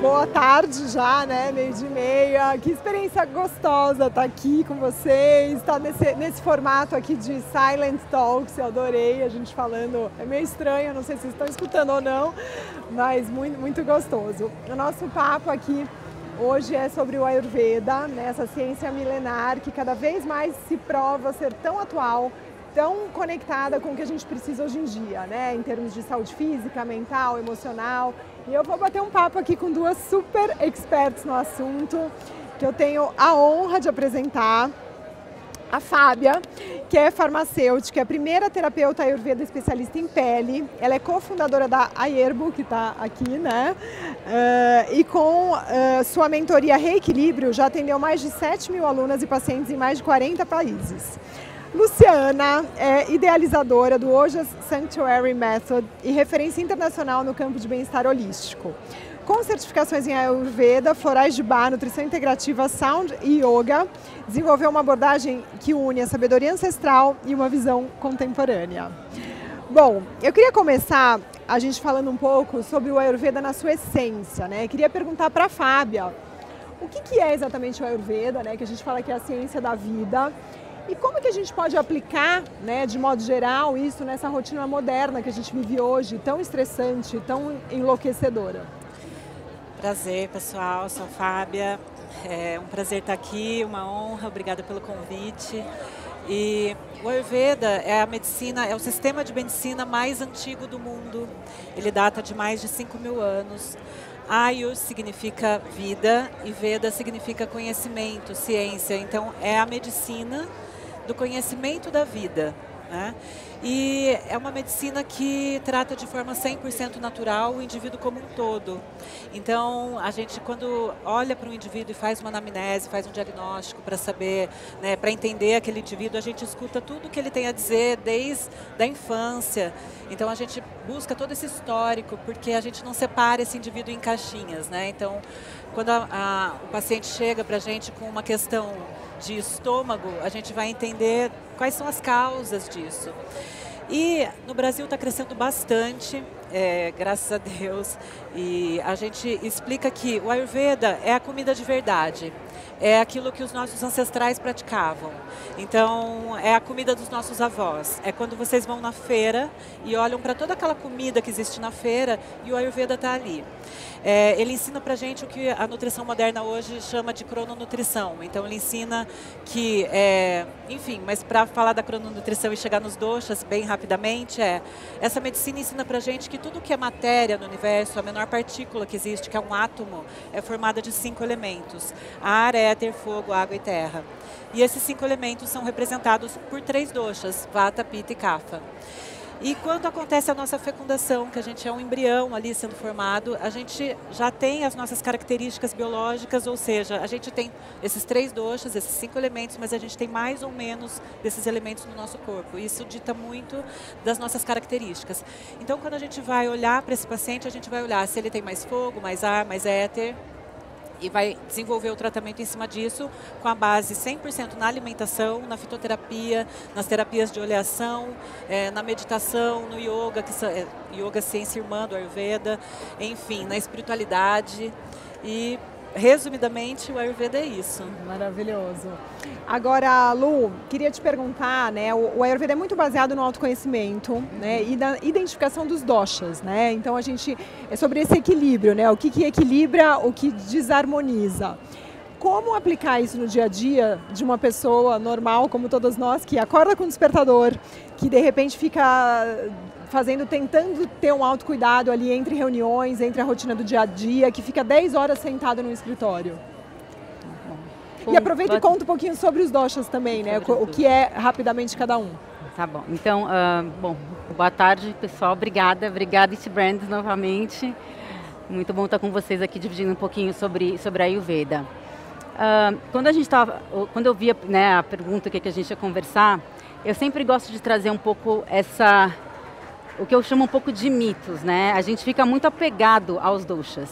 boa tarde já, né? 12h30. Que experiência gostosa estar aqui com vocês, estar nesse formato aqui de Silent Talks, eu adorei a gente falando. É meio estranho, não sei se vocês estão escutando ou não, mas muito gostoso. O nosso papo aqui hoje é sobre o Ayurveda, né? Essa ciência milenar que cada vez mais se prova ser tão atual, tão conectada com o que a gente precisa hoje em dia, né? Em termos de saúde física, mental, emocional. E eu vou bater um papo aqui com duas super experts no assunto, que eu tenho a honra de apresentar. A Fábia, que é farmacêutica, é a primeira terapeuta ayurveda especialista em pele. Ela é cofundadora da Ayurbo, que está aqui, né? E com sua mentoria Reequilíbrio, já atendeu mais de 7.000 alunas e pacientes em mais de 40 países. Luciana é idealizadora do Ojas Sanctuary Method e referência internacional no campo de bem-estar holístico. Com certificações em Ayurveda, florais de Bach, nutrição integrativa, sound e yoga, desenvolveu uma abordagem que une a sabedoria ancestral e uma visão contemporânea. Bom, eu queria começar a gente falando um pouco sobre o Ayurveda na sua essência, né? Queria perguntar para a Fábia o que é exatamente o Ayurveda, né? Que a gente fala que é a ciência da vida. E como que a gente pode aplicar, né, de modo geral, isso nessa rotina moderna que a gente vive hoje, tão estressante, tão enlouquecedora? Prazer, pessoal. Sou a Fábia. É um prazer estar aqui, uma honra. Obrigada pelo convite. E o Ayurveda é a medicina, é o sistema de medicina mais antigo do mundo. Ele data de mais de 5.000 anos. Ayur significa vida e Veda significa conhecimento, ciência. Então, é a medicina do conhecimento da vida, né? E é uma medicina que trata de forma 100% natural o indivíduo como um todo. Então, a gente, quando olha para um indivíduo e faz uma anamnese, faz um diagnóstico para saber, né, para entender aquele indivíduo, a gente escuta tudo o que ele tem a dizer desde a infância. Então, a gente busca todo esse histórico, porque a gente não separa esse indivíduo em caixinhas, né? Então, quando o paciente chega para a gente com uma questão de estômago, a gente vai entender quais são as causas disso. E no Brasil está crescendo bastante, graças a Deus, e a gente explica que o Ayurveda é a comida de verdade, é aquilo que os nossos ancestrais praticavam. Então, é a comida dos nossos avós. É quando vocês vão na feira e olham para toda aquela comida que existe na feira e o Ayurveda está ali. Ele ensina para a gente o que a nutrição moderna hoje chama de crononutrição. Então, ele ensina que, enfim, mas para falar da crononutrição e chegar nos doshas bem rapidamente, essa medicina ensina para a gente que tudo que é matéria no universo, a menor partícula que existe, que é um átomo, é formada de 5 elementos: ar, éter, fogo, água e terra. E esses 5 elementos são representados por 3 doshas: Vata, Pitta e Kapha. E quando acontece a nossa fecundação, que a gente é um embrião ali sendo formado, a gente já tem as nossas características biológicas, ou seja, a gente tem esses 3 doshas, esses 5 elementos, mas a gente tem mais ou menos desses elementos no nosso corpo. Isso dita muito das nossas características. Então, quando a gente vai olhar para esse paciente, a gente vai olhar se ele tem mais fogo, mais ar, mais éter, e vai desenvolver o tratamento em cima disso, com a base 100% na alimentação, na fitoterapia, nas terapias de oleação, na meditação, no yoga, yoga ciência irmã do Ayurveda, enfim, na espiritualidade. E, resumidamente, o Ayurveda é isso. Maravilhoso. Agora, Lu, queria te perguntar, né, o Ayurveda é muito baseado no autoconhecimento, né, e na identificação dos doshas, né? Então, é sobre esse equilíbrio, né? O que equilibra, o que desarmoniza. Como aplicar isso no dia a dia de uma pessoa normal, como todas nós, que acorda com o despertador, que de repente fica tentando ter um autocuidado ali entre reuniões, entre a rotina do dia a dia, que fica 10 horas sentado no escritório? E aproveita e conta um pouquinho sobre os doshas também, né? O que é rapidamente cada um. Tá bom. Então, boa tarde, pessoal. Obrigada, It Brands novamente. Muito bom estar com vocês aqui dividindo um pouquinho sobre a Ayurveda. Quando eu via, né, a pergunta que a gente ia conversar, eu sempre gosto de trazer um pouco o que eu chamo um pouco de mitos, né? A gente fica muito apegado aos doshas,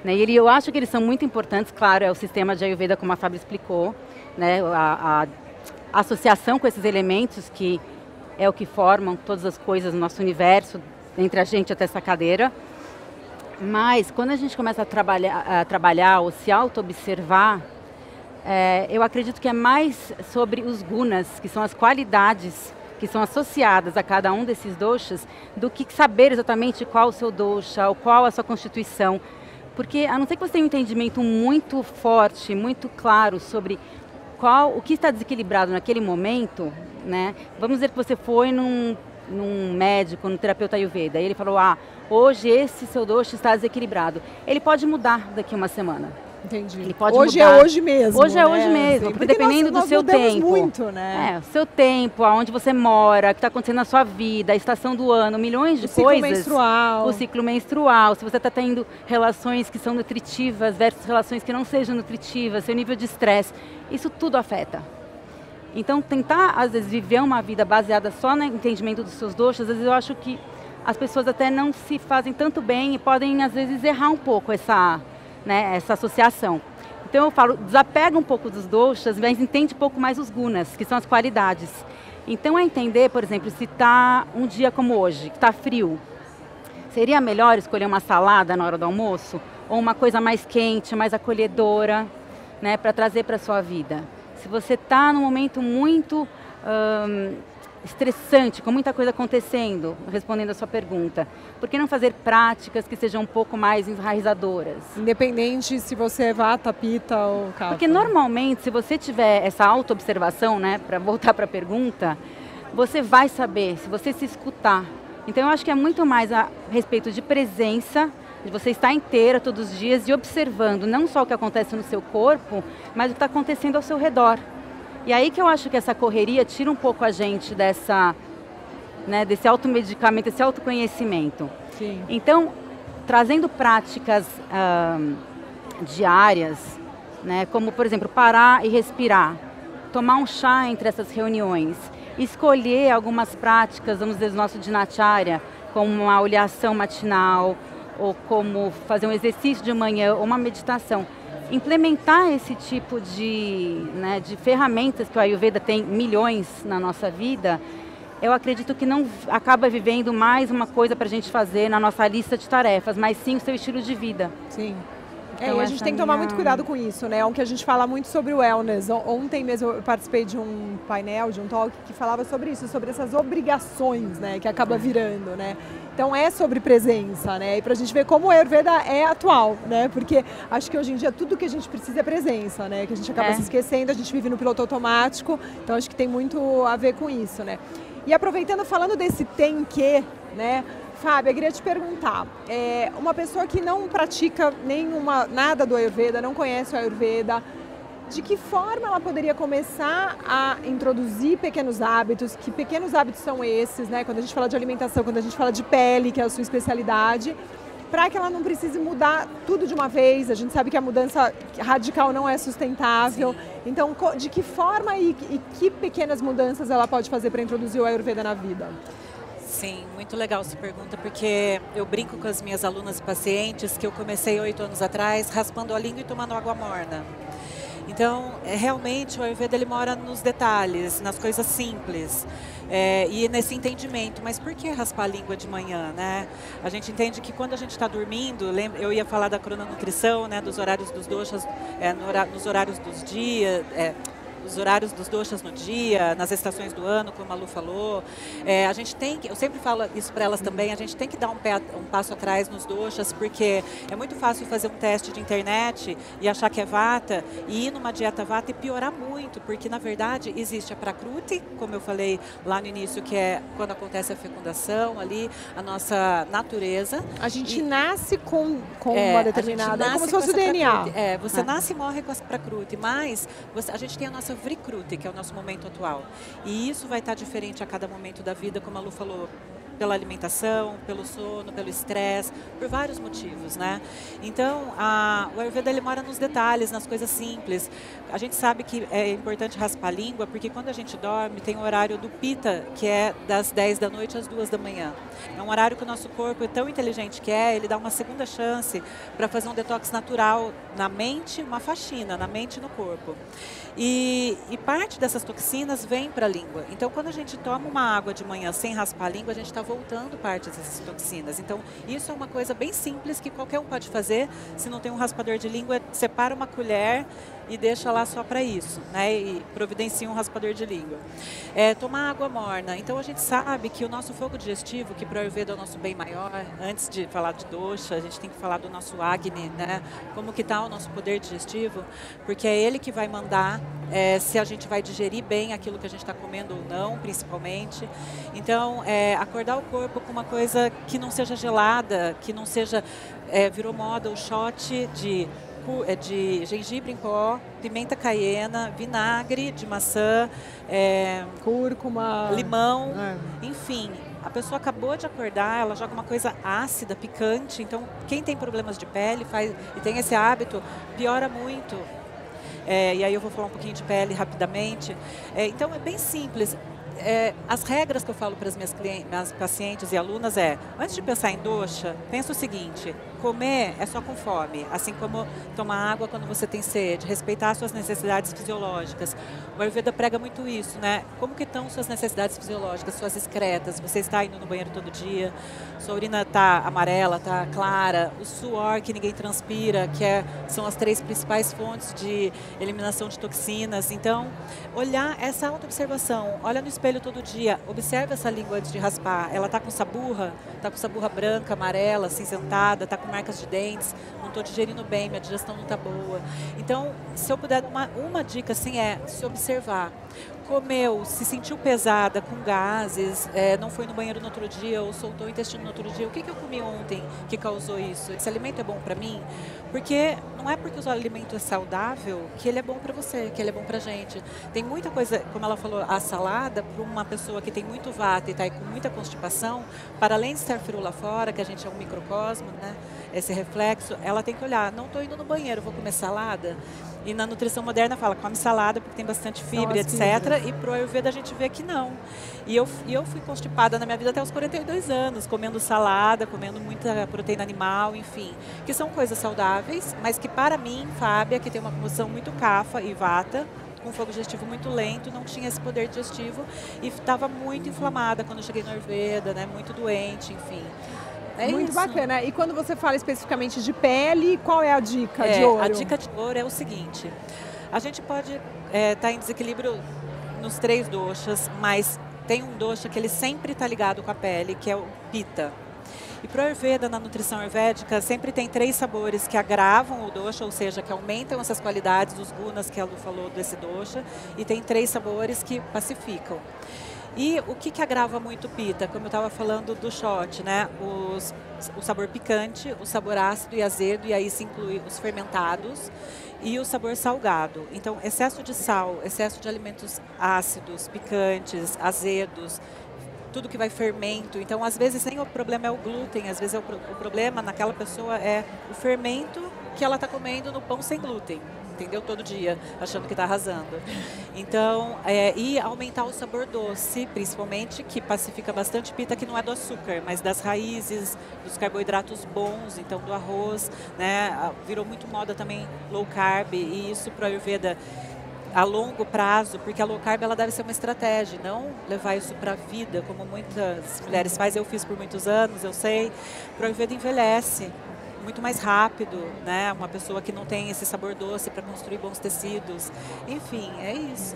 né? E eu acho que eles são muito importantes, claro, é o sistema de Ayurveda, como a Fábio explicou, né? A associação com esses elementos que é o que formam todas as coisas no nosso universo, entre a gente até essa cadeira. Mas quando a gente começa a trabalhar ou se auto-observar, eu acredito que é mais sobre os gunas, que são as qualidades que são associadas a cada um desses doshas, do que saber exatamente qual o seu dosha, ou qual a sua constituição. Porque a não ser que você tenha um entendimento muito forte, muito claro sobre o que está desequilibrado naquele momento, né? Vamos dizer que você foi num médico, num terapeuta Ayurveda, e ele falou, hoje esse seu dosha está desequilibrado. Ele pode mudar daqui a uma semana. Entendi. Ele pode hoje mudar. É hoje mesmo. Hoje é né? hoje mesmo, Assim, porque dependendo do seu tempo. Muito, né? O seu tempo, aonde você mora, o que está acontecendo na sua vida, a estação do ano, milhões de coisas. O ciclo menstrual, se você está tendo relações que são nutritivas versus relações que não sejam nutritivas, seu nível de estresse, isso tudo afeta. Então, tentar, às vezes, viver uma vida baseada só no entendimento dos seus doshas, às vezes eu acho que as pessoas até não se fazem tanto bem e podem, às vezes, errar um pouco essa associação. Então eu falo, desapega um pouco dos doshas, mas entende um pouco mais os gunas, que são as qualidades. Então é entender, por exemplo, se está um dia como hoje, que está frio, seria melhor escolher uma salada na hora do almoço? Ou uma coisa mais quente, mais acolhedora, né, para trazer para a sua vida? Se você está num momento muito estressante, com muita coisa acontecendo, respondendo a sua pergunta, por que não fazer práticas que sejam um pouco mais enraizadoras? Independente se você é vata, pita ou kapha. Porque normalmente, se você tiver essa auto-observação, né, para voltar para a pergunta, você vai saber, se você se escutar. Então eu acho que é muito mais a respeito de presença, de você estar inteira todos os dias e observando não só o que acontece no seu corpo, mas o que está acontecendo ao seu redor. E aí que eu acho que essa correria tira um pouco a gente desse automedicamento, desse autoconhecimento. Sim. Então, trazendo práticas diárias, né, como, por exemplo, parar e respirar, tomar um chá entre essas reuniões, escolher algumas práticas, vamos dizer, do nosso Dinacharya, como uma oleação matinal, ou como fazer um exercício de manhã, ou uma meditação. Implementar esse tipo de ferramentas que o Ayurveda tem milhões na nossa vida, eu acredito que não acaba vivendo mais uma coisa para a gente fazer na nossa lista de tarefas, mas sim o seu estilo de vida. Sim. Então, e a gente tem que tomar muito cuidado com isso, né? É o que a gente fala muito sobre o wellness. Ontem mesmo eu participei de um painel, de um talk, que falava sobre isso, sobre essas obrigações, né? Que acaba virando, né? Então é sobre presença, né? E pra gente ver como o Ayurveda é atual, né? Porque acho que hoje em dia tudo que a gente precisa é presença, né? Que a gente acaba se esquecendo, a gente vive no piloto automático, então acho que tem muito a ver com isso, né? E aproveitando, falando desse tem que, né? Fábia, eu queria te perguntar, uma pessoa que não pratica nada do Ayurveda, não conhece o Ayurveda, de que forma ela poderia começar a introduzir pequenos hábitos? Que pequenos hábitos são esses, né? Quando a gente fala de alimentação, quando a gente fala de pele, que é a sua especialidade, para que ela não precise mudar tudo de uma vez. A gente sabe que a mudança radical não é sustentável. Sim. Então, de que forma e que pequenas mudanças ela pode fazer para introduzir o Ayurveda na vida? Sim, muito legal essa pergunta, porque eu brinco com as minhas alunas e pacientes que eu comecei 8 anos atrás raspando a língua e tomando água morna. Então, realmente, o Ayurveda ele mora nos detalhes, nas coisas simples, e nesse entendimento. Mas por que raspar a língua de manhã, né? A gente entende que quando a gente está dormindo, eu ia falar da crononutrição, né, dos horários dos doshas, nos horários dos dias... os horários dos doshas no dia, nas estações do ano, como a Lu falou. A gente tem que, eu sempre falo isso para elas também, a gente tem que dar um passo atrás nos doshas, porque é muito fácil fazer um teste de internet e achar que é vata, e ir numa dieta vata e piorar muito, porque na verdade existe a prakruti, como eu falei lá no início, que é quando acontece a fecundação ali, a nossa natureza. A gente nasce com uma determinada, é como se fosse o DNA. Você nasce e morre com a prakruti, mas a gente tem a nossa Vrikruti, que é o nosso momento atual. E isso vai estar diferente a cada momento da vida, como a Lu falou, pela alimentação, pelo sono, pelo estresse, por vários motivos, né? Então, o Ayurveda ele mora nos detalhes, nas coisas simples. A gente sabe que é importante raspar a língua, porque quando a gente dorme, tem o horário do Pitta, que é das 10 da noite às 2 da manhã. É um horário que o nosso corpo é tão inteligente que ele dá uma segunda chance para fazer um detox natural na mente, uma faxina na mente e no corpo. E parte dessas toxinas vem para a língua. Então, quando a gente toma uma água de manhã sem raspar a língua, a gente está voltando parte dessas toxinas. Então, isso é uma coisa bem simples que qualquer um pode fazer. Se não tem um raspador de língua, separa uma colher e deixa lá só para isso, né? E providencia um raspador de língua. Tomar água morna. Então, a gente sabe que o nosso fogo digestivo, que para o Ayurveda é o nosso bem maior, antes de falar de dosha, a gente tem que falar do nosso Agni, né? Como que está o nosso poder digestivo, porque é ele que vai mandar se a gente vai digerir bem aquilo que a gente está comendo ou não, principalmente. Então, acordar o corpo com uma coisa que não seja gelada, que não seja... virou moda o shot de gengibre em pó, pimenta caiena, vinagre de maçã, cúrcuma, limão, enfim. A pessoa acabou de acordar, ela joga uma coisa ácida, picante. Então, quem tem problemas de pele e tem esse hábito, piora muito. E aí eu vou falar um pouquinho de pele rapidamente. Então, é bem simples. As regras que eu falo para as minhas pacientes e alunas antes de pensar em dosha, pensa o seguinte: comer é só com fome, assim como tomar água quando você tem sede, respeitar suas necessidades fisiológicas. O Ayurveda prega muito isso, né? Como que estão suas necessidades fisiológicas, suas excretas? Você está indo no banheiro todo dia, sua urina está amarela, está clara, o suor que ninguém transpira, são as 3 principais fontes de eliminação de toxinas. Então, olhar essa autoobservação, olha no espelho todo dia, observa essa língua antes de raspar. Ela está com saburra branca, amarela, acinzentada, está com marcas de dentes, não estou digerindo bem, minha digestão não está boa. Então, se eu puder dar uma dica assim, se observar. Comeu, se sentiu pesada, com gases, não foi no banheiro no outro dia ou soltou o intestino no outro dia, o que eu comi ontem que causou isso? Esse alimento é bom para mim? Porque não é porque o alimento é saudável que ele é bom para você, que ele é bom para a gente. Tem muita coisa, como ela falou, a salada, para uma pessoa que tem muito vata e está com muita constipação, para além de estar firula fora, que a gente é um microcosmo, né? Esse reflexo, ela tem que olhar, não estou indo no banheiro, vou comer salada? E na nutrição moderna fala, come salada porque tem bastante fibra, etc. E pro Ayurveda a gente vê que não. E eu fui constipada na minha vida até os 42 anos, comendo salada, comendo muita proteína animal, enfim. Que são coisas saudáveis, mas que para mim, Fábia, que tem uma composição muito kapha e vata, com fogo digestivo muito lento, não tinha esse poder digestivo e estava muito inflamada quando eu cheguei no Ayurveda, né? Muito doente, enfim. Muito isso. Bacana. E quando você fala especificamente de pele, qual é a dica de ouro? A dica de ouro é o seguinte: a gente pode estar em desequilíbrio nos 3 doshas, mas tem um dosha que ele sempre está ligado com a pele, que é o Pitta. E para o Ayurveda, na nutrição ayurvédica, sempre tem 3 sabores que agravam o dosha, ou seja, que aumentam essas qualidades, os gunas que a Lu falou desse dosha, e tem 3 sabores que pacificam. E o que agrava muito o Pitta? Como eu estava falando do shot, né? O sabor picante, o sabor ácido e azedo, e aí se inclui os fermentados e o sabor salgado. Então, excesso de sal, excesso de alimentos ácidos, picantes, azedos, tudo que vai fermento. Então, às vezes, nem o problema é o glúten, às vezes o problema naquela pessoa é o fermento que ela está comendo no pão sem glúten. Entendeu? Todo dia, achando que está arrasando. Então, e aumentar o sabor doce, principalmente, que pacifica bastante Pitta, que não é do açúcar, mas das raízes, dos carboidratos bons, então do arroz, né? Virou muito moda também low carb, e isso para o Ayurveda a longo prazo, porque a low carb ela deve ser uma estratégia, não levar isso para a vida, como muitas mulheres fazem, eu fiz por muitos anos, eu sei. O Ayurveda envelhece muito mais rápido, né? Uma pessoa que não tem esse sabor doce para construir bons tecidos. Enfim, é isso.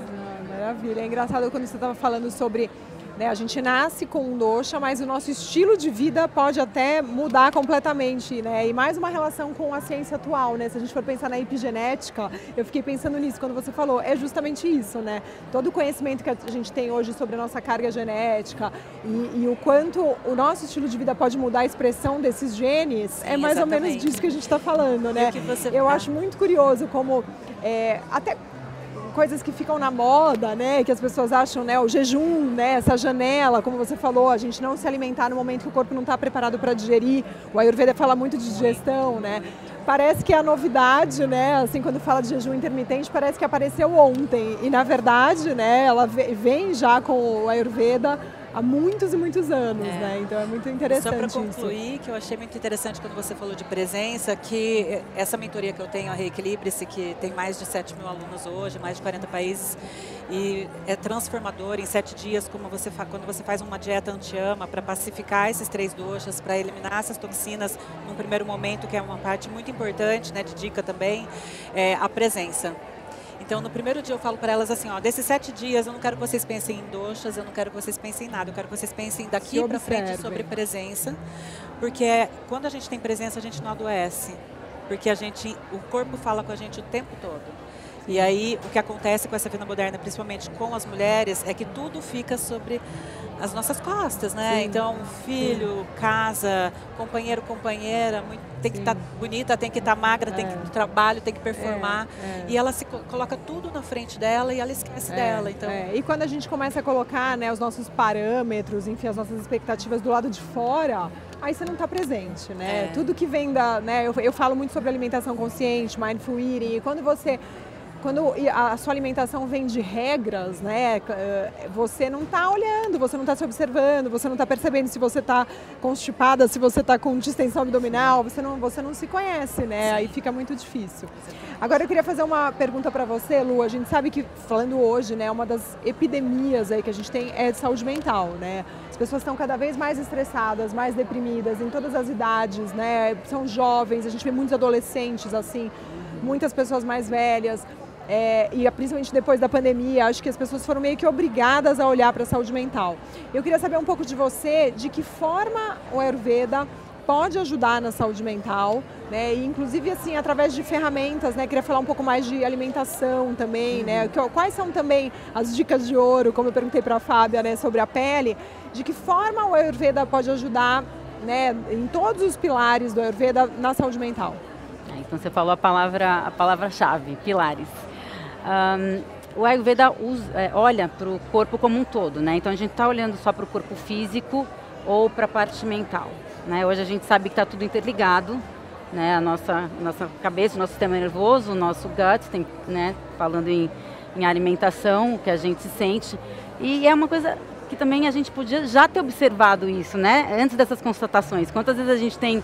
Maravilha. É engraçado quando você estava falando sobre, né, a gente nasce com um dosha, mas o nosso estilo de vida pode até mudar completamente, né? E mais uma relação com a ciência atual, né? Se a gente for pensar na epigenética, eu fiquei pensando nisso quando você falou, é justamente isso, né? Todo o conhecimento que a gente tem hoje sobre a nossa carga genética e o quanto o nosso estilo de vida pode mudar a expressão desses genes, sim, é mais exatamente. Ou menos disso que a gente está falando, né? Eu acho muito curioso como até coisas que ficam na moda, né, que as pessoas acham, né, o jejum, né, essa janela, como você falou, a gente não se alimentar no momento que o corpo não está preparado para digerir. O Ayurveda fala muito de digestão, né? Parece que é a novidade, né, assim, quando fala de jejum intermitente, parece que apareceu ontem. E, na verdade, né, ela vem já com o Ayurveda há muitos e muitos anos, né? Então é muito interessante. Só para concluir, que eu achei muito interessante quando você falou de presença, que essa mentoria que eu tenho, a Reequilibre-se, que tem mais de 7 mil alunos hoje, mais de 40 países, e é transformador em 7 dias, como quando você faz uma dieta anti-ama para pacificar esses 3 doshas, para eliminar essas toxinas num primeiro momento, que é uma parte muito importante, né, de dica também, a presença. Então, no primeiro dia eu falo para elas assim, ó, desses 7 dias eu não quero que vocês pensem em doshas, eu não quero que vocês pensem em nada, eu quero que vocês pensem daqui para frente sobre presença, porque quando a gente tem presença a gente não adoece, porque o corpo fala com a gente o tempo todo. E aí, o que acontece com essa vida moderna, principalmente com as mulheres, é que tudo fica sobre as nossas costas, né? Sim. Então, filho, casa, companheiro, companheira, tem que estar bonita, tem que estar magra, tem que ir para o trabalho, tem que performar. E ela se coloca tudo na frente dela e ela esquece dela. Então... E quando a gente começa a colocar, né, os nossos parâmetros, enfim, as nossas expectativas do lado de fora, aí você não está presente, né? Tudo que vem da... Né, eu falo muito sobre alimentação consciente, mindful eating, e quando a sua alimentação vem de regras, né, você não está olhando, você não está se observando, você não está percebendo se você está constipada, se você está com distensão abdominal, você não se conhece, né? Aí fica muito difícil. Agora eu queria fazer uma pergunta para você, Lu. A gente sabe que, falando hoje, né, uma das epidemias aí que a gente tem é de saúde mental, né? As pessoas estão cada vez mais estressadas, mais deprimidas, em todas as idades, né? São jovens, a gente vê muitos adolescentes assim, muitas pessoas mais velhas. E principalmente depois da pandemia, acho que as pessoas foram meio que obrigadas a olhar para a saúde mental. Eu queria saber um pouco de você, de que forma o Ayurveda pode ajudar na saúde mental, né? E inclusive assim, através de ferramentas, né? Queria falar um pouco mais de alimentação também, né? Quais são também as dicas de ouro, como eu perguntei para a Fábia, né, sobre a pele, de que forma o Ayurveda pode ajudar, né, em todos os pilares do Ayurveda na saúde mental? Então você falou a palavra-chave, pilares. O Ayurveda olha para o corpo como um todo, né? Então a gente está olhando só para o corpo físico ou para a parte mental, né? Hoje a gente sabe que está tudo interligado, né? A nossa cabeça, o nosso sistema nervoso, o nosso gut, né? Falando em alimentação, o que a gente sente. E é uma coisa que também a gente podia já ter observado isso, né? Antes dessas constatações. Quantas vezes a gente tem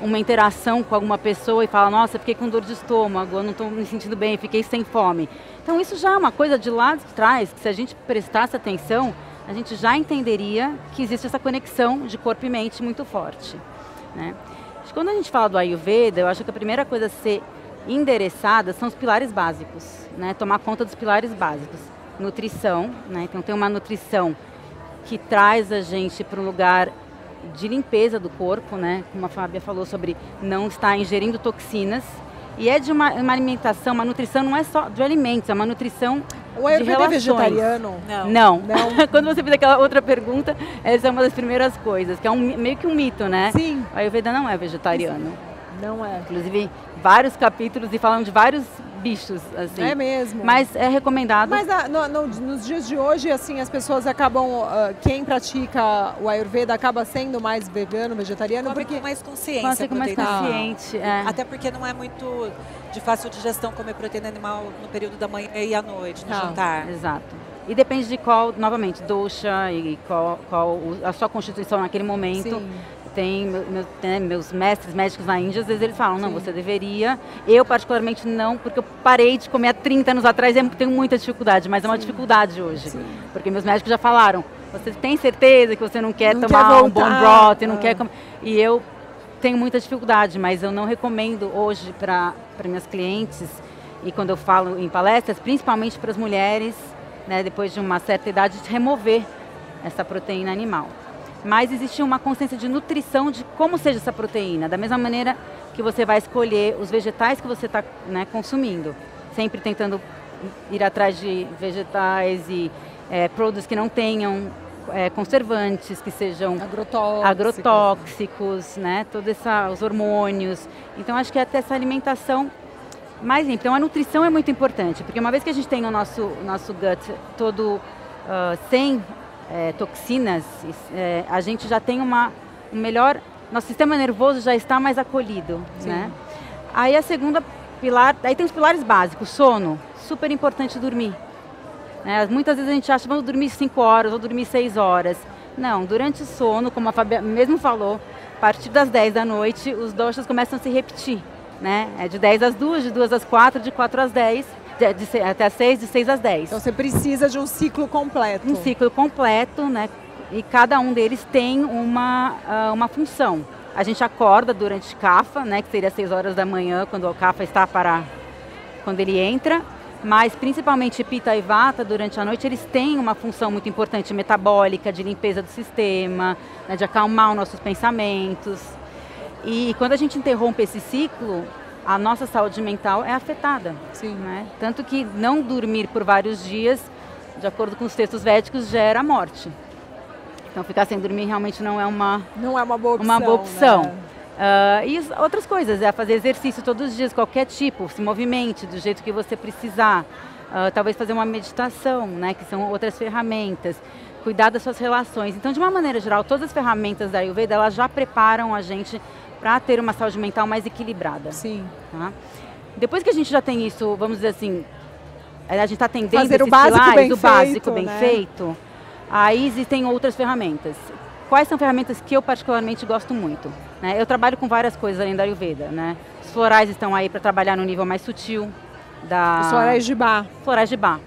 uma interação com alguma pessoa e fala, nossa, fiquei com dor de estômago, eu não estou me sentindo bem, fiquei sem fome. Então isso já é uma coisa de lá de trás, que se a gente prestasse atenção, a gente já entenderia que existe essa conexão de corpo e mente muito forte, né? Quando a gente fala do Ayurveda, eu acho que a primeira coisa a ser endereçada são os pilares básicos, né? Tomar conta dos pilares básicos. Nutrição, né? Então tem uma nutrição que traz a gente para um lugar de limpeza do corpo, né? Como a Fábia falou sobre não estar ingerindo toxinas. E é de uma alimentação, uma nutrição não é só de alimentos, é uma nutrição o Ayurveda de relações. É vegetariano? Não. Quando você fez aquela outra pergunta, essa é uma das primeiras coisas, que é meio que um mito, né? Sim. O Ayurveda não é vegetariano. Não é. Inclusive, vários capítulos e falam de vários bichos, assim. É mesmo. Mas é recomendado. Mas nos dias de hoje, assim, as pessoas acabam, quem pratica o Ayurveda acaba sendo mais vegano, vegetariano, porque com mais consciência. Com mais consciente, Até porque não é muito de fácil digestão comer proteína animal no período da manhã e à noite, no jantar. Exato. E depende de qual, novamente, dosha e qual a sua constituição naquele momento. Sim. Tem meus mestres médicos na Índia, às vezes eles falam, não, você deveria. Eu, particularmente, não, porque eu parei de comer há 30 anos atrás e tenho muita dificuldade, mas é uma dificuldade hoje. Sim. Porque meus médicos já falaram, você tem certeza que você não quer tomar um bom broth, não quer comer... E eu tenho muita dificuldade, mas eu não recomendo hoje para minhas clientes, e quando eu falo em palestras, principalmente para as mulheres, né, depois de uma certa idade, de remover essa proteína animal. Mas existe uma consciência de nutrição de como seja essa proteína, da mesma maneira que você vai escolher os vegetais que você está, né, consumindo. Sempre tentando ir atrás de vegetais e produtos que não tenham conservantes, que sejam agrotóxicos, né, todos os hormônios. Então acho que até essa alimentação mais limpa. Então a nutrição é muito importante, porque uma vez que a gente tem o nosso gut todo sem toxinas, a gente já tem nosso sistema nervoso já está mais acolhido, né? Aí a segunda pilar, aí tem os pilares básicos, sono, super importante dormir. Muitas vezes a gente acha, vamos dormir 5 horas, vou dormir 6 horas, Não, durante o sono, como a Fábia mesmo falou, a partir das 10 da noite, os doshas começam a se repetir, né? É de 10 às 2, de 2 às 4, de 4 às 10, até às 6, de 6 às 10. Então você precisa de um ciclo completo. Um ciclo completo, né? E cada um deles tem uma função. A gente acorda durante Kapha, né? Que seria 6 horas da manhã, quando o Kapha está quando ele entra. Mas principalmente Pitta e Vata, durante a noite, eles têm uma função muito importante metabólica, de limpeza do sistema, né, de acalmar os nossos pensamentos. E quando a gente interrompe esse ciclo, a nossa saúde mental é afetada. Sim. Né? Tanto que não dormir por vários dias, de acordo com os textos védicos, gera morte. Então ficar sem dormir realmente não é uma boa opção. boa opção. Né? E outras coisas, fazer exercício todos os dias, qualquer tipo, se movimente do jeito que você precisar, talvez fazer uma meditação, né, que são outras ferramentas, cuidar das suas relações. Então, de uma maneira geral, todas as ferramentas da Ayurveda, elas já preparam a gente para ter uma saúde mental mais equilibrada. Sim. Tá? Depois que a gente já tem isso, vamos dizer assim, a gente está atendendo fazer esses o básico pilares, bem o básico feito, bem né? feito, aí existem outras ferramentas. Quais são ferramentas que eu particularmente gosto muito? Né? Eu trabalho com várias coisas além da Ayurveda. Né? Os florais estão aí para trabalhar no nível mais sutil. Os florais de Bach. Florais de Bach.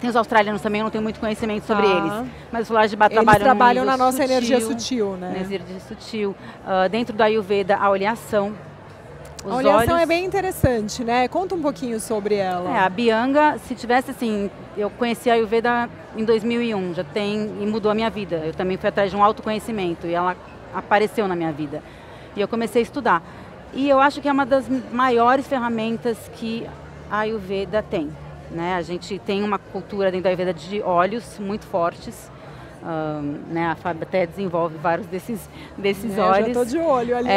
Tem os australianos também, eu não tenho muito conhecimento sobre eles. Mas os florais de Bach Eles trabalham na nossa sutil, energia sutil, né? Energia sutil. Dentro da Ayurveda, a oleação. A oleação é bem interessante, né? Conta um pouquinho sobre ela. A Abhyanga, se tivesse assim, eu conheci a Ayurveda em 2001, e mudou a minha vida. Eu também fui atrás de um autoconhecimento e ela apareceu na minha vida. E eu comecei a estudar. E eu acho que é uma das maiores ferramentas que a Ayurveda tem. Né? A gente tem uma cultura dentro da Ayurveda de óleos muito fortes. Né, a Fábia até desenvolve vários desses óleos. Eu já estou de olho ali.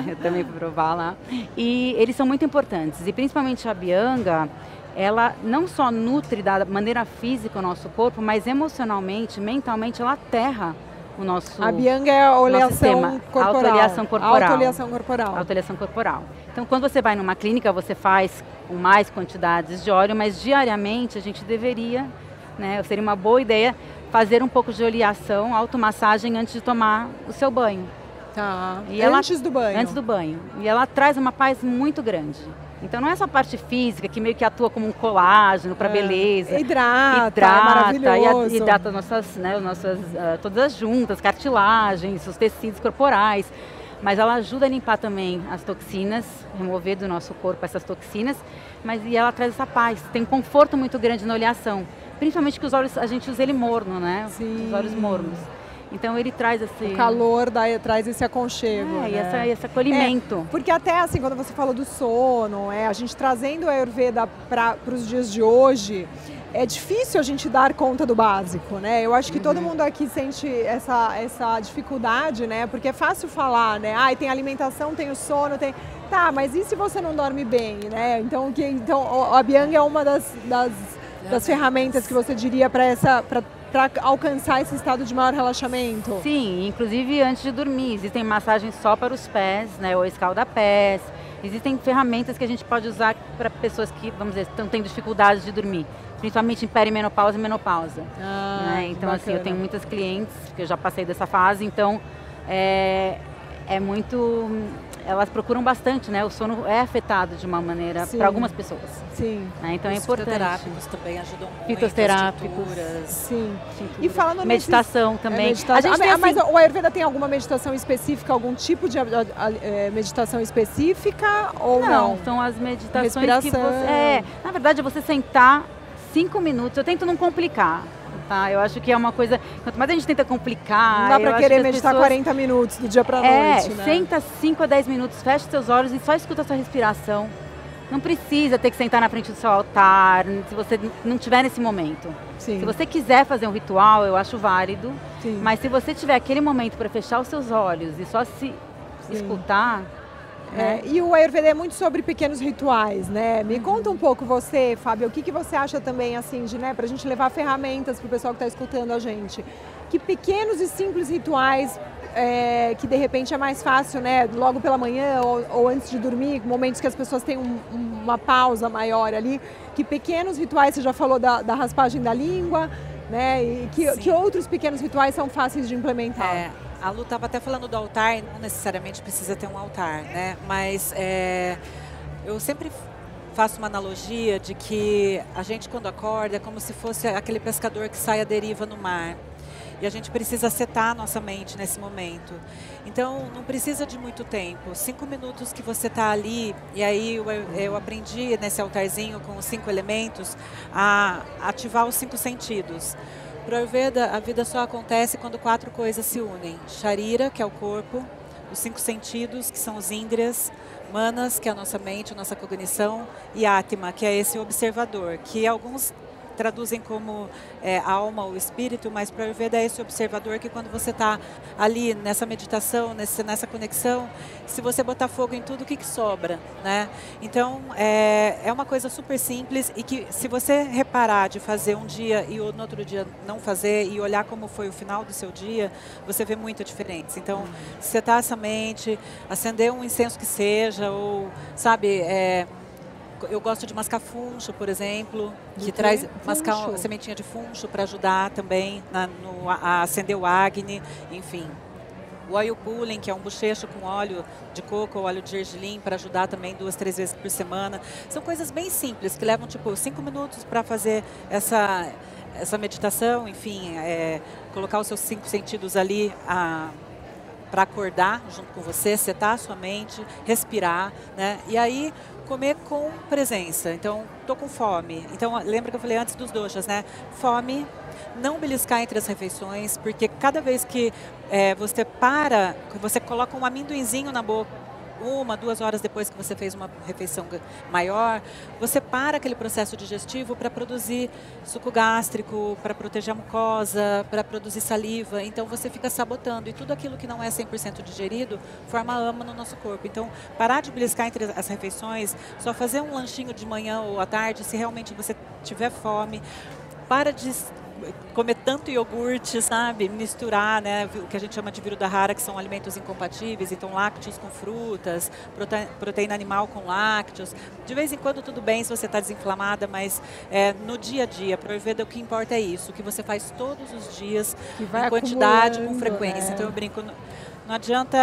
Eu também fui provar lá. E eles são muito importantes. E principalmente a Abhyanga, ela não só nutre da maneira física o nosso corpo, mas emocionalmente, mentalmente, ela aterra o nosso... A Abhyanga é a oleação corporal. Autoleação corporal. Autoleação corporal. Autoleação corporal. Então, quando você vai numa clínica, você faz com mais quantidades de óleo, mas diariamente a gente deveria, né, seria uma boa ideia, fazer um pouco de oleação, automassagem antes de tomar o seu banho. Tá. E antes do banho? Antes do banho. E ela traz uma paz muito grande. Então não é essa parte física que meio que atua como um colágeno para beleza. Hidrata, é maravilhoso. Hidrata todas as juntas, cartilagens, os tecidos corporais. Mas ela ajuda a limpar também as toxinas, remover do nosso corpo essas toxinas, e ela traz essa paz. Tem um conforto muito grande na oleação. Principalmente que os óleos, a gente usa ele morno, né? Sim. Os óleos mornos. Então ele traz esse... O calor traz esse aconchego, né? E esse acolhimento. Porque até assim, quando você falou do sono, a gente trazendo a Ayurveda para os dias de hoje, é difícil a gente dar conta do básico, né? Eu acho que todo mundo aqui sente essa dificuldade, né? Porque é fácil falar, né? Tem alimentação, tem o sono, tem... Tá, mas e se você não dorme bem, né? Então a Abhyanga é uma das ferramentas que você diria para alcançar esse estado de maior relaxamento? Sim, inclusive antes de dormir. Existem massagens só para os pés, né, ou escalda-pés. Existem ferramentas que a gente pode usar para pessoas que, vamos dizer, estão tendo dificuldades de dormir, principalmente em perimenopausa e menopausa. Né? Então, assim, eu tenho muitas clientes, que eu já passei dessa fase, então é muito... Elas procuram bastante, né? O sono é afetado de uma maneira para algumas pessoas. Sim. Né? Então é importante. Fitoterápicos também ajudam muito. Fitoterápicos. Sim. Tinturas. E falando meditação também. Meditação. Mas o Ayurveda tem alguma meditação específica, algum tipo de meditação específica ou não? São as meditações Respiração. Que você... na verdade, é você sentar 5 minutos. Eu tento não complicar. Tá? Eu acho que é uma coisa... Quanto mais a gente tenta complicar... Não dá para querer meditar 40 minutos do dia para noite, né? Senta 5 a 10 minutos, fecha seus olhos e só escuta a sua respiração. Não precisa ter que sentar na frente do seu altar, se você não estiver nesse momento. Sim. Se você quiser fazer um ritual, eu acho válido. Sim. Mas se você tiver aquele momento para fechar os seus olhos e só se escutar... E o Ayurveda é muito sobre pequenos rituais, né? Me conta um pouco você, Fábio, o que você acha também, assim, para a gente levar ferramentas para o pessoal que está escutando a gente. Que pequenos e simples rituais que de repente é mais fácil, né? Logo pela manhã ou antes de dormir, momentos que as pessoas têm uma pausa maior ali. Que pequenos rituais, você já falou da raspagem da língua, né? E que outros pequenos rituais são fáceis de implementar? A Lu estava até falando do altar, e não necessariamente precisa ter um altar, né? Mas eu sempre faço uma analogia de que a gente, quando acorda, é como se fosse aquele pescador que sai à deriva no mar. E a gente precisa setar a nossa mente nesse momento. Então, não precisa de muito tempo. 5 minutos que você está ali, e aí eu aprendi nesse altarzinho com os 5 elementos a ativar os 5 sentidos. Para o Ayurveda, a vida só acontece quando 4 coisas se unem. Sharira, que é o corpo, os 5 sentidos, que são os índrias, manas, que é a nossa mente, a nossa cognição, e Atma, que é esse observador, que alguns traduzem como alma ou espírito, mas para o Ayurveda é esse observador que quando você está ali nessa meditação, nessa conexão, se você botar fogo em tudo, o que sobra, né? Então, é uma coisa super simples e que se você reparar de fazer um dia e no outro dia não fazer e olhar como foi o final do seu dia, você vê muita diferença. Então, setar essa mente, acender um incenso que seja, ou, sabe, eu gosto de mascar funcho, por exemplo, que traz mascar a sementinha de funcho para ajudar também a acender o Agni, enfim. O oil pulling, que é um bochecho com óleo de coco ou óleo de gergelim, para ajudar também 2, 3 vezes por semana. São coisas bem simples, que levam tipo 5 minutos para fazer essa meditação, enfim, colocar os seus 5 sentidos ali para acordar junto com você, setar a sua mente, respirar, né? E aí comer com presença. Então, estou com fome. Então, lembra que eu falei antes dos doshas, né? Fome, não beliscar entre as refeições, porque cada vez que você para, você coloca um amendoinzinho na boca, 1, 2 horas depois que você fez uma refeição maior, você para aquele processo digestivo para produzir suco gástrico, para proteger a mucosa, para produzir saliva. Então, você fica sabotando. E tudo aquilo que não é 100% digerido forma ama no nosso corpo. Então, parar de beliscar entre as refeições, só fazer um lanchinho de manhã ou à tarde, se realmente você tiver fome. Para de comer tanto iogurte, sabe? Misturar, né? O que a gente chama de Virudahara, que são alimentos incompatíveis. Então, lácteos com frutas, proteína animal com lácteos. De vez em quando, tudo bem se você está desinflamada, mas no dia a dia, para o Ayurveda, o que importa é isso, o que você faz todos os dias, em quantidade, com frequência. Né? Então, eu brinco... Não adianta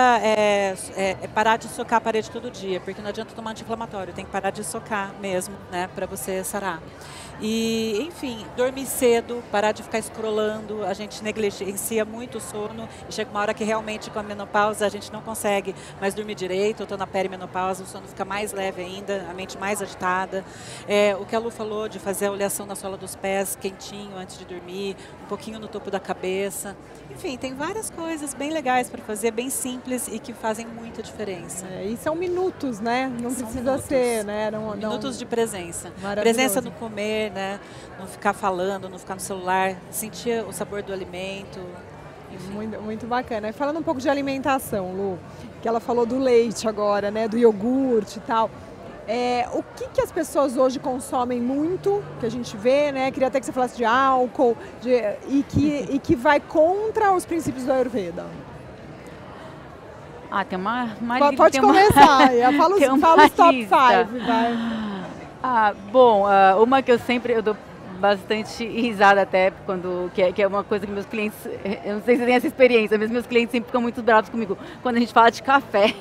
parar de socar a parede todo dia, porque não adianta tomar anti-inflamatório, tem que parar de socar mesmo, né, para você sarar. E, enfim, dormir cedo, parar de ficar scrollando, a gente negligencia muito o sono, e chega uma hora que realmente com a menopausa a gente não consegue mais dormir direito, eu estou na perimenopausa, o sono fica mais leve ainda, a mente mais agitada. O que a Lu falou de fazer a oleação na sola dos pés quentinho antes de dormir, um pouquinho no topo da cabeça. Enfim, tem várias coisas bem legais para fazer, bem simples e que fazem muita diferença. E são minutos, né? Não precisa ser, né? Minutos de presença. Presença no comer, né? Não ficar falando, não ficar no celular, sentir o sabor do alimento. Enfim. Muito, muito bacana. E falando um pouco de alimentação, Lu, que ela falou do leite agora, né? Do iogurte e tal. O que as pessoas hoje consomem muito, que a gente vê, né? Queria até que você falasse de álcool, e que vai contra os princípios do Ayurveda. Tem uma Pode começar, fala os top 5, vai. Bom, uma que eu dou bastante risada até, que é uma coisa que meus clientes, eu não sei se tem essa experiência, mas meus clientes sempre ficam muito bravos comigo, quando a gente fala de café.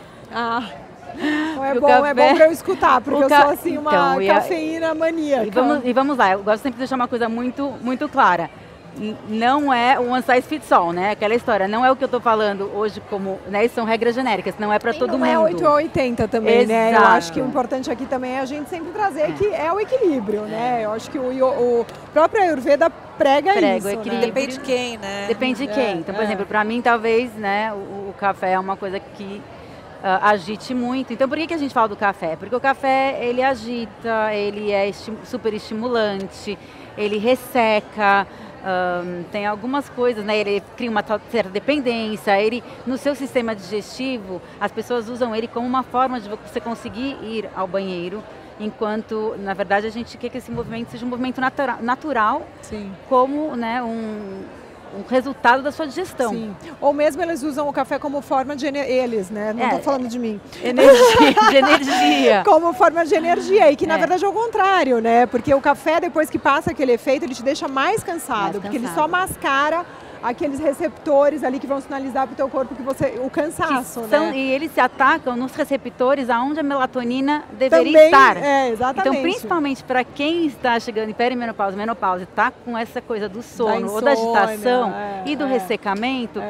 É bom para eu escutar, porque eu sou assim uma cafeína maníaca. E vamos lá, eu gosto sempre de deixar uma coisa muito, muito clara. Não é one size fits all, né? Aquela história, não é o que eu estou falando hoje como, né? Isso são regras genéricas, não é para todo mundo. Não é 8 ou 80 também, né? Eu acho que o importante aqui também é a gente sempre trazer que é o equilíbrio, né? Eu acho que o próprio Ayurveda prega isso, o equilíbrio. Né? Depende de quem, né? Depende de quem. Então, por exemplo, para mim, talvez, né, o café é uma coisa que agite muito. Então, por que a gente fala do café? Porque o café, ele agita, ele é super estimulante, ele resseca, tem algumas coisas, né? Ele cria uma certa dependência, ele, no seu sistema digestivo, as pessoas usam ele como uma forma de você conseguir ir ao banheiro, enquanto, na verdade, a gente quer que esse movimento seja um movimento natural, Sim. como, né, o resultado da sua digestão. Sim. Ou mesmo eles usam o café como forma de eles, né? Não estou falando de mim. De energia. Como forma de energia. E que na verdade é o contrário, né? Porque o café, depois que passa aquele efeito, ele te deixa mais cansado. Porque ele só mascara aqueles receptores ali que vão sinalizar para o teu corpo que o cansaço, né? E eles se atacam nos receptores aonde a melatonina deveria estar. Exatamente. Então, principalmente para quem está chegando em perimenopausa, menopausa, está com essa coisa do sono insônia, ou da agitação e do ressecamento,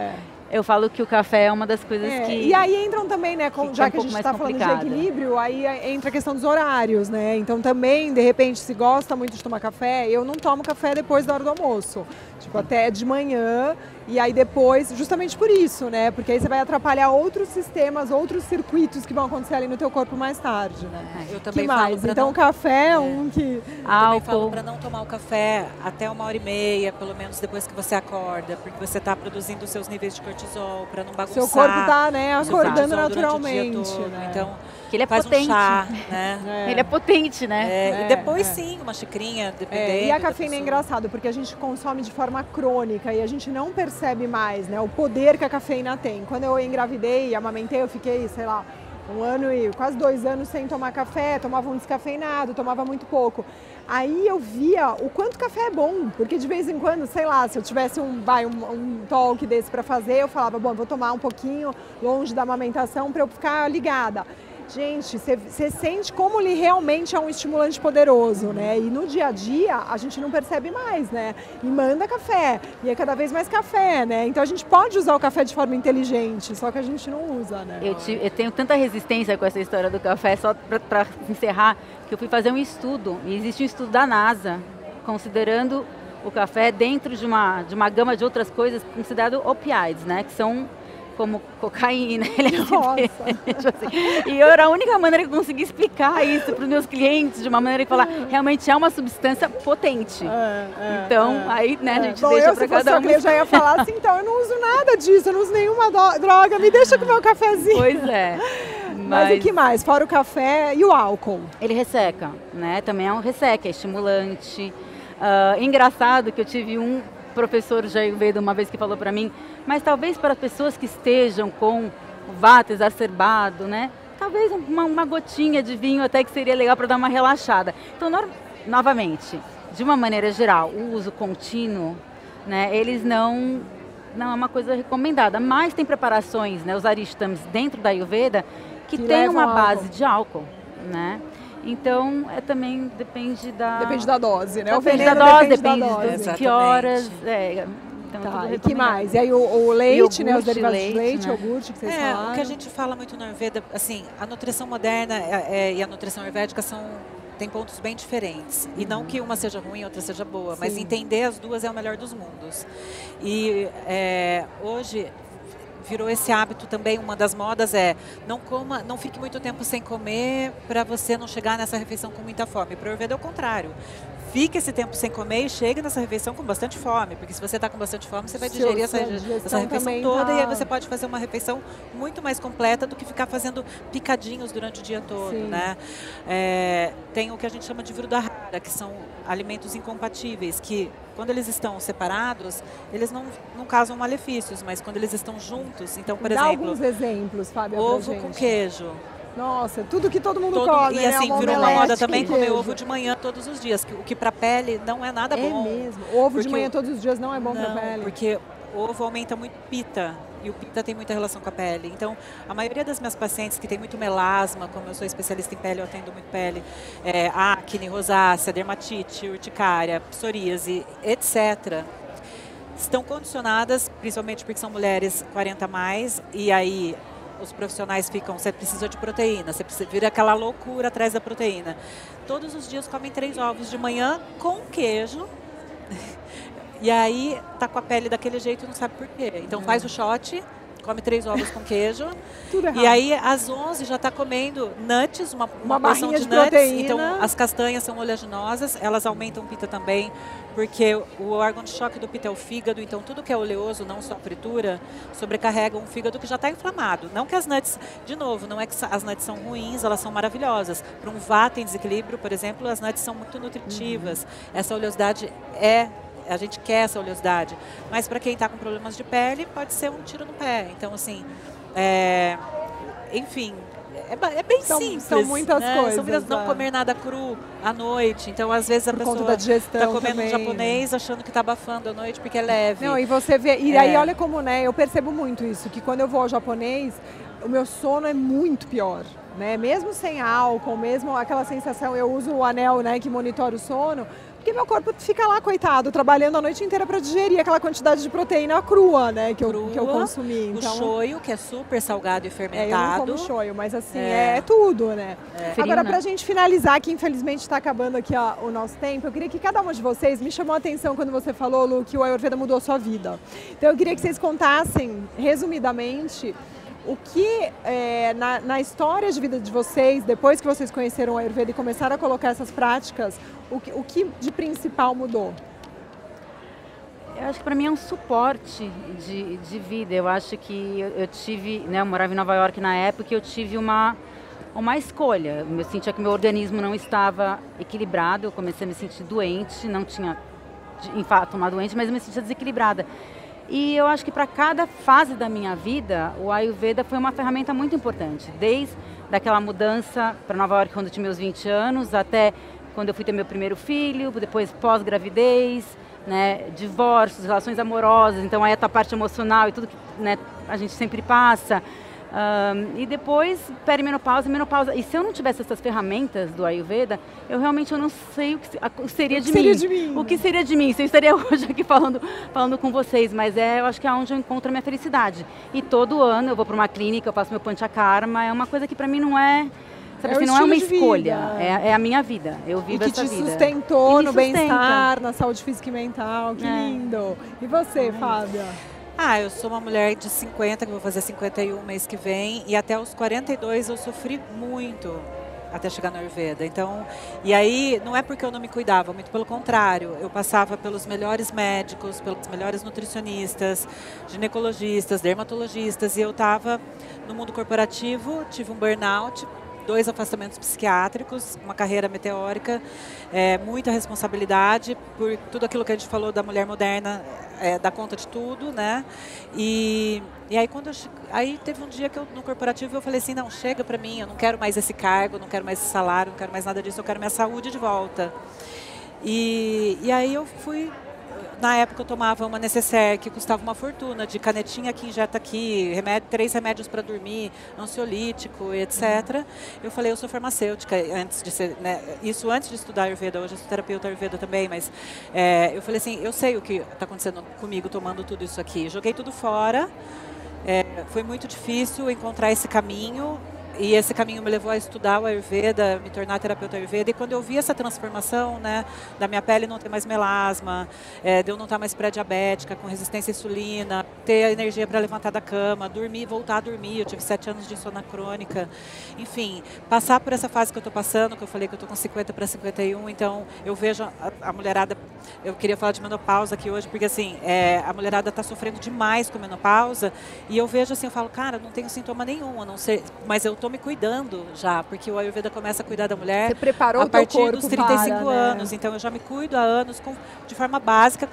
eu falo que o café é uma das coisas que... E aí entram também, né, já que a gente está falando de equilíbrio, aí entra a questão dos horários, né? Então também, de repente, se gosta muito de tomar café, eu não tomo café depois da hora do almoço. Tipo, até de manhã, e aí depois, justamente por isso, né? Porque aí você vai atrapalhar outros sistemas, outros circuitos que vão acontecer ali no teu corpo mais tarde, né? Eu também que mais? Então o café é um que... Eu também falo para não tomar o café até 1h30, pelo menos depois que você acorda, porque você está produzindo os seus níveis de cortisol, para não bagunçar. Seu corpo está, né, acordando naturalmente, né? Então, que ele é faz potente. Um chá, né? Ele é potente, né? E depois sim, uma xicrinha, dependendo. E a cafeína é engraçado, porque a gente consome de forma crônica e a gente não percebe mais, né, o poder que a cafeína tem. Quando eu engravidei e amamentei, eu fiquei, sei lá, 1 ano e quase 2 anos sem tomar café, tomava um descafeinado, tomava muito pouco. Aí eu via o quanto café é bom, porque de vez em quando, sei lá, se eu tivesse um talk desse para fazer, eu falava, bom, vou tomar um pouquinho longe da amamentação para eu ficar ligada. Gente, você sente como ele realmente é um estimulante poderoso, né? E no dia a dia, a gente não percebe mais, né? E manda café, e é cada vez mais café, né? Então a gente pode usar o café de forma inteligente, só que a gente não usa, né? Eu tenho tanta resistência com essa história do café, só para encerrar, que eu fui fazer um estudo, e existe um estudo da NASA, considerando o café dentro de uma gama de outras coisas, considerado opiáceos, né? Que são como cocaína, E era a única maneira que eu consegui explicar isso para os meus clientes, de uma maneira que falar, realmente é uma substância potente. Então, aí, né, a gente deixa para cada um. Eu já ia falar assim, então, eu não uso nada disso, eu não uso nenhuma droga, me deixa com o meu cafezinho. Pois é. Mas o que mais? Fora o café e o álcool? Ele resseca, né? Também é um resseca, é estimulante. Engraçado que eu tive um professor de Ayurveda uma vez que falou para mim, mas talvez para pessoas que estejam com o vata exacerbado, né? Talvez uma gotinha de vinho até que seria legal para dar uma relaxada. Então, novamente, de uma maneira geral, o uso contínuo, né? Eles não é uma coisa recomendada, mas tem preparações, né? Os arishtams dentro da Ayurveda que tem uma base de álcool, né? Então, também depende da... Depende da dose, né? Depende da dose, depende de que horas... Então, e que mais? E aí o leite, iogurte, né? Os derivados de leite, iogurte, que vocês falaram. O que a gente fala muito no Ayurveda, assim, a nutrição moderna e a nutrição ayurvédica tem pontos bem diferentes. E não que uma seja ruim e outra seja boa, mas entender as duas é o melhor dos mundos. E hoje virou esse hábito também, uma das modas não fique muito tempo sem comer para você não chegar nessa refeição com muita fome. Para o Ayurveda é o contrário. Fique esse tempo sem comer e chegue nessa refeição com bastante fome, porque se você está com bastante fome, você vai digerir essa refeição toda e aí você pode fazer uma refeição muito mais completa do que ficar fazendo picadinhos durante o dia todo, né? Tem o que a gente chama de Vrudahara, que são alimentos incompatíveis, que quando eles estão separados, eles não causam malefícios, mas quando eles estão juntos, então, por exemplo... Dá alguns exemplos, Fábio, ovo com queijo. Nossa, tudo que todo mundo come, e assim, né? virou uma moda também comer ovo de manhã todos os dias, o que para a pele não é nada bom. É mesmo, ovo de manhã todos os dias não é bom para a pele. Porque o ovo aumenta muito pita, e o pita tem muita relação com a pele. Então, a maioria das minhas pacientes que tem muito melasma, como eu sou especialista em pele, eu atendo muito pele, acne, rosácea, dermatite, urticária, psoríase, etc., estão condicionadas, principalmente porque são mulheres 40 a mais, e aí os profissionais ficam, você precisa de proteína, vira aquela loucura atrás da proteína. Todos os dias comem 3 ovos de manhã com queijo, e aí tá com a pele daquele jeito e não sabe por quê. Então faz o shot, come 3 ovos com queijo, e aí às 11 já está comendo nuts, uma porção de nuts. Proteína. Então as castanhas são oleaginosas, elas aumentam o pita também, porque o órgão de choque do pita é o fígado, então tudo que é oleoso, não só a fritura, sobrecarrega um fígado que já está inflamado. Não que as nuts, de novo, não é que as nuts são ruins, elas são maravilhosas. Para um vata em desequilíbrio, por exemplo, as nuts são muito nutritivas. Essa oleosidade é a gente quer essa oleosidade. Mas para quem está com problemas de pele, pode ser um tiro no pé. Então, assim, enfim, é bem simples. São muitas coisas. São muitas, não comer nada cru à noite. Então, às vezes, a pessoa está comendo também, um japonês achando que está abafando à noite porque é leve. Não, e você vê... E aí, olha como, né, eu percebo muito isso, que quando eu vou ao japonês, o meu sono é muito pior. Né? Mesmo sem álcool, mesmo aquela sensação, eu uso o anel, né, que monitora o sono, porque meu corpo fica lá, coitado, trabalhando a noite inteira para digerir aquela quantidade de proteína crua, né, que eu consumi. Então, o shoyu, que é super salgado e fermentado. Eu não como shoyu, mas assim, é tudo, né? Agora, pra gente finalizar, que infelizmente está acabando aqui o nosso tempo, eu queria que cada uma de vocês, me chamou a atenção quando você falou, Lu, que o Ayurveda mudou a sua vida. Então eu queria que vocês contassem, resumidamente, o que, na história de vida de vocês, depois que vocês conheceram o Ayurveda e começaram a colocar essas práticas, o que de principal mudou? Eu acho que para mim é um suporte de vida. Eu acho que eu tive, né, eu morava em Nova York na época e eu tive uma escolha. Eu sentia que meu organismo não estava equilibrado, eu comecei a me sentir doente, não tinha, de fato, uma doente, mas eu me sentia desequilibrada. E eu acho que para cada fase da minha vida, o Ayurveda foi uma ferramenta muito importante. Desde daquela mudança para Nova York quando eu tinha meus 20 anos, até quando eu fui ter meu primeiro filho, depois pós-gravidez, né, divórcios, relações amorosas, então aí a parte emocional e tudo que, né, a gente sempre passa. E depois perimenopausa e menopausa. E se eu não tivesse essas ferramentas do Ayurveda, eu realmente não sei o que seria de mim. O que seria de mim? Se eu estaria hoje aqui falando com vocês, mas eu acho que é onde eu encontro a minha felicidade. E todo ano eu vou para uma clínica, eu faço meu panchakarma, é uma coisa que para mim não é... Sabe, assim, não é uma escolha, é a minha vida. Eu vivo essa vida. E que te sustentou no bem-estar, na saúde física e mental. Que lindo. E você, Fábia? Eu sou uma mulher de 50, que vou fazer 51 mês que vem, e até os 42 eu sofri muito até chegar no Ayurveda. Então, e aí não é porque eu não me cuidava, muito pelo contrário. Eu passava pelos melhores médicos, pelos melhores nutricionistas, ginecologistas, dermatologistas, e eu estava no mundo corporativo, tive um burnout, 2 afastamentos psiquiátricos, uma carreira meteórica, muita responsabilidade por tudo aquilo que a gente falou da mulher moderna, dar conta de tudo, né? E aí aí teve um dia que no corporativo eu falei assim, não, chega pra mim, eu não quero mais esse cargo, não quero mais esse salário, não quero mais nada disso, eu quero minha saúde de volta. E aí eu fui... Na época eu tomava uma Necessaire que custava uma fortuna, de canetinha que injeta aqui, 3 remédios para dormir, ansiolítico, etc. Eu falei, eu sou farmacêutica, antes de ser, né, isso antes de estudar Ayurveda, hoje eu sou terapeuta Ayurveda também, mas eu falei assim, eu sei o que está acontecendo comigo tomando tudo isso aqui. Joguei tudo fora, foi muito difícil encontrar esse caminho. E esse caminho me levou a estudar o Ayurveda, me tornar terapeuta Ayurveda. E quando eu vi essa transformação, né, da minha pele não ter mais melasma, de eu não estar mais pré-diabética, com resistência à insulina, ter a energia para levantar da cama, dormir, voltar a dormir. Eu tive 7 anos de insônia crônica. Enfim, passar por essa fase que eu estou passando, que eu falei que eu estou com 50 para 51, então eu vejo a mulherada, eu queria falar de menopausa aqui hoje, porque assim, a mulherada está sofrendo demais com menopausa, e eu vejo assim, eu falo, cara, não tenho sintoma nenhum, a não ser, mas eu estou me cuidando já, porque o Ayurveda começa a cuidar da mulher a partir dos 35 anos. Então eu já me cuido há anos de forma básica,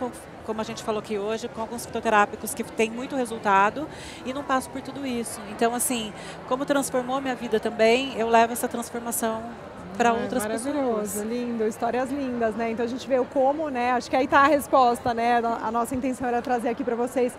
como a gente falou aqui hoje, com alguns fitoterápicos que têm muito resultado e não passo por tudo isso. Então, assim, como transformou minha vida também, eu levo essa transformação para outras pessoas. Maravilhoso, lindo, histórias lindas, né? Então a gente vê o como, né? Acho que aí está a resposta, né? A nossa intenção era trazer aqui para vocês,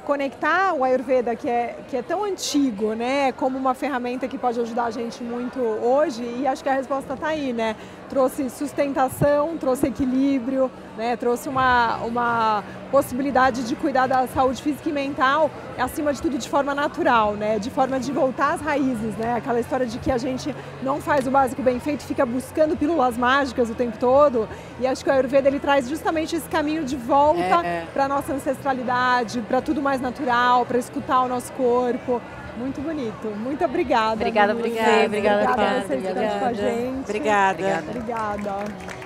conectar o Ayurveda, que é tão antigo, né, como uma ferramenta que pode ajudar a gente muito hoje, e acho que a resposta está aí, né? Trouxe sustentação, trouxe equilíbrio, né? Trouxe uma possibilidade de cuidar da saúde física e mental, acima de tudo de forma natural, né? De forma de voltar às raízes, né? Aquela história de que a gente não faz o básico bem feito, fica buscando pílulas mágicas o tempo todo, e acho que o Ayurveda ele traz justamente esse caminho de volta para a nossa ancestralidade, para tudo mais natural, para escutar o nosso corpo. Muito bonito. Muito obrigada. Obrigada por você. Obrigada por vocês estarem com a gente. Obrigada. Obrigada.